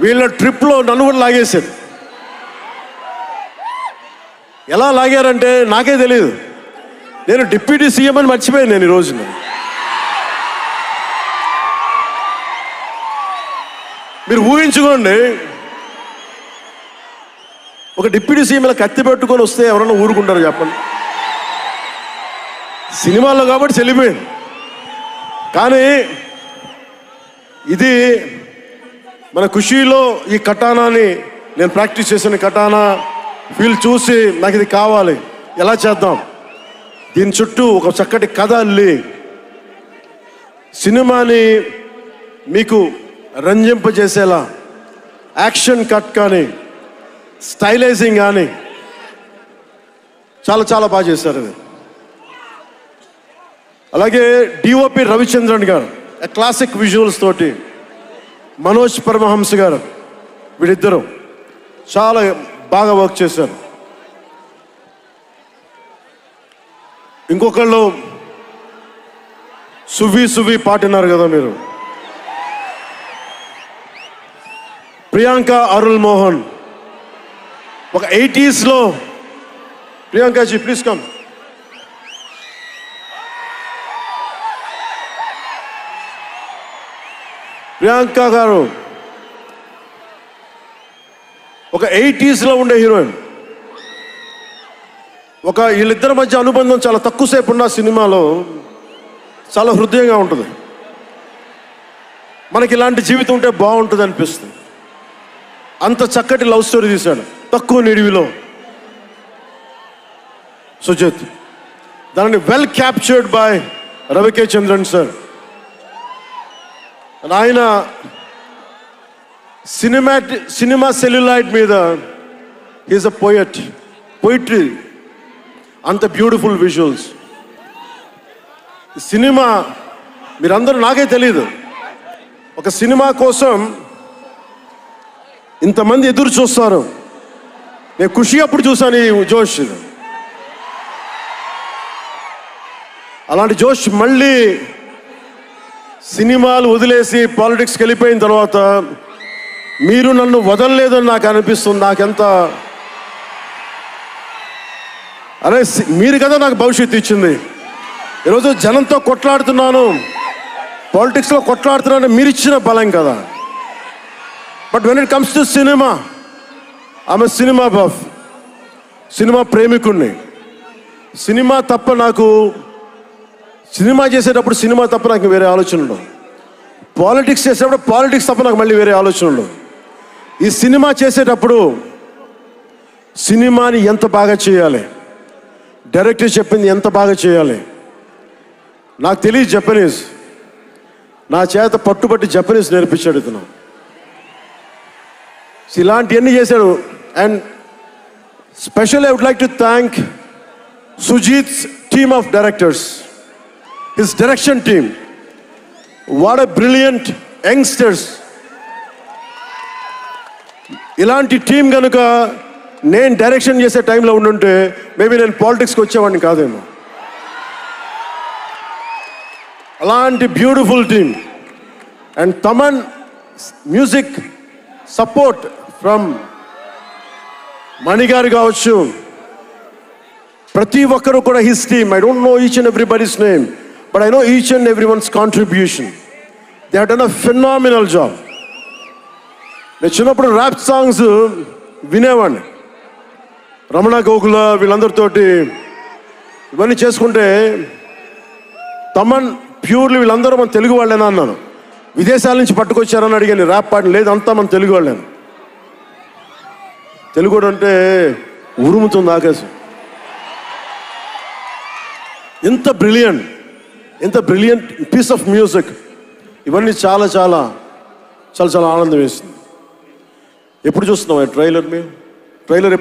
వీళ్ళ ట్రిప్లో నన్ను కూడా లాగేశారు. ఎలా లాగారంటే నాకే తెలియదు. నేను డిప్యూటీ సీఎం అని మర్చిపోయాను నేను ఈ రోజున. మీరు ఊహించుకోండి, ఒక డిప్యూటీ సీఎం ఇలా కత్తి పెట్టుకొని వస్తే ఎవరన్నా ఊరుకుంటారు చెప్పండి? సినిమాల్లో కాబట్టి చెల్లిపోయింది. కానీ ఇది మన ఖుషీలో ఈ కటానాని నేను ప్రాక్టీస్ చేసిన కటానా ఫీల్ చూసి నాకు ఇది కావాలి, ఎలా చేద్దాం, దీని చుట్టూ ఒక చక్కటి కథ అల్లి సినిమాని మీకు రంజింపజేసేలా యాక్షన్ కట్ కానీ స్టైలైజింగ్ కానీ చాలా చాలా బాగా చేశారు అది. అలాగే డిఓపి రవిచంద్రన్ గారు క్లాసిక్ విజువల్స్ తోటి, మనోజ్ పరమహంస గారు, వీళ్ళిద్దరూ చాలా బాగా వర్క్ చేశారు. ఇంకొకళ్ళు సువి పాటినారు కదా మీరు, ప్రియాంక అరుల్ మోహన్. ఒక 80s లో ప్రియాంకజీ ప్లీజ్ కమ్. ప్రియాంక గారు ఒక 80s లో ఉండే హీరోయిన్. ఒక వీళ్ళిద్దరి మధ్య అనుబంధం చాలా తక్కువసేపు ఉన్న సినిమాలో చాలా హృదయంగా ఉంటుంది. మనకి ఇలాంటి జీవితం ఉంటే బాగుంటుంది అనిపిస్తుంది. అంత చక్కటి లవ్ స్టోరీ తీశాడు తక్కువ నిడివిలో సుజిత్. దానిని well captured by రవికే Chandran sir. ఆయన సినిమా సెల్యులాయిడ్ మీద హీఈస్ అ పోయిట్రీ, అంత బ్యూటిఫుల్ విజువల్స్. సినిమా మీరందరూ నాకే తెలీదు, ఒక సినిమా కోసం ఇంతమంది ఎదురు చూస్తారు. నేను ఖుషి అప్పుడు చూసాను ఈ జోష్. అలాంటి జోష్ మళ్ళీ సినిమాలు వదిలేసి పాలిటిక్స్కి వెళ్ళిపోయిన తర్వాత మీరు నన్ను వదలలేదని నాకు అనిపిస్తుంది. నాకెంత అరే మీరు కదా నాకు భవిష్యత్తు ఇచ్చింది. ఈరోజు జనంతో కొట్లాడుతున్నాను, పాలిటిక్స్లో కొట్లాడుతున్నాను, మీరు ఇచ్చిన బలం కదా. But when it comes to cinema, ఆమె సినిమా బఫ్, సినిమా ప్రేమికుణ్ణి. సినిమా తప్ప నాకు, సినిమా చేసేటప్పుడు సినిమా తప్ప నాకు వేరే ఆలోచన ఉండవు. పాలిటిక్స్ చేసేటప్పుడు పాలిటిక్స్ తప్ప నాకు మళ్ళీ వేరే ఆలోచన ఉండవు. ఈ సినిమా చేసేటప్పుడు సినిమాని ఎంత బాగా చేయాలి, డైరెక్టర్ చెప్పింది ఎంత బాగా చేయాలి. నాకు తెలియదు జపనీస్, నా చేత పట్టుబట్టి జపనీస్ నేర్పించాడు ఇతను. ఇలాంటివన్నీ చేశాడు. And specially I would like to thank Sujeeth's team of directors, his direction team. What a brilliant youngsters. ఇలాంటి టీం కనుక నేను డైరెక్షన్ చేసే టైంలో ఉండుంటే మేబీ నేను పాలిటిక్స్కి వచ్చేవాడిని కాదేమో. అలాంటి beautiful team. And Thaman music support from మణిగారు కావచ్చు, ప్రతి ఒక్కరు కూడా his team. I don't know each and everybody's name, but I know each and everyone's contribution. They have done a phenomenal job. నేను చిన్నప్పుడు ర్యాప్ సాంగ్స్ వినేవాడిని, రమణ గోకుల వీళ్ళందరితోటి ఇవన్నీ చేసుకుంటే, తమన్ ప్యూర్లీ వీళ్ళందరూ మన తెలుగు వాళ్ళేనా అన్నాను. విదేశాల నుంచి పట్టుకొచ్చారని అడిగాను. ర్యాప్ పాటలు లేదు, అంతా మన తెలుగు వాళ్ళేను. తెలుగు అంటే ఉరుముతుంది ఆకాశం. ఎంత బ్రిలియంట్ పీస్ ఆఫ్ మ్యూజిక్. ఇవన్నీ చాలా చాలా చాలా చాలా ఆనందం వేస్తుంది. ఎప్పుడు చూస్తున్నాం ట్రైలర్? మేము ట్రైలర్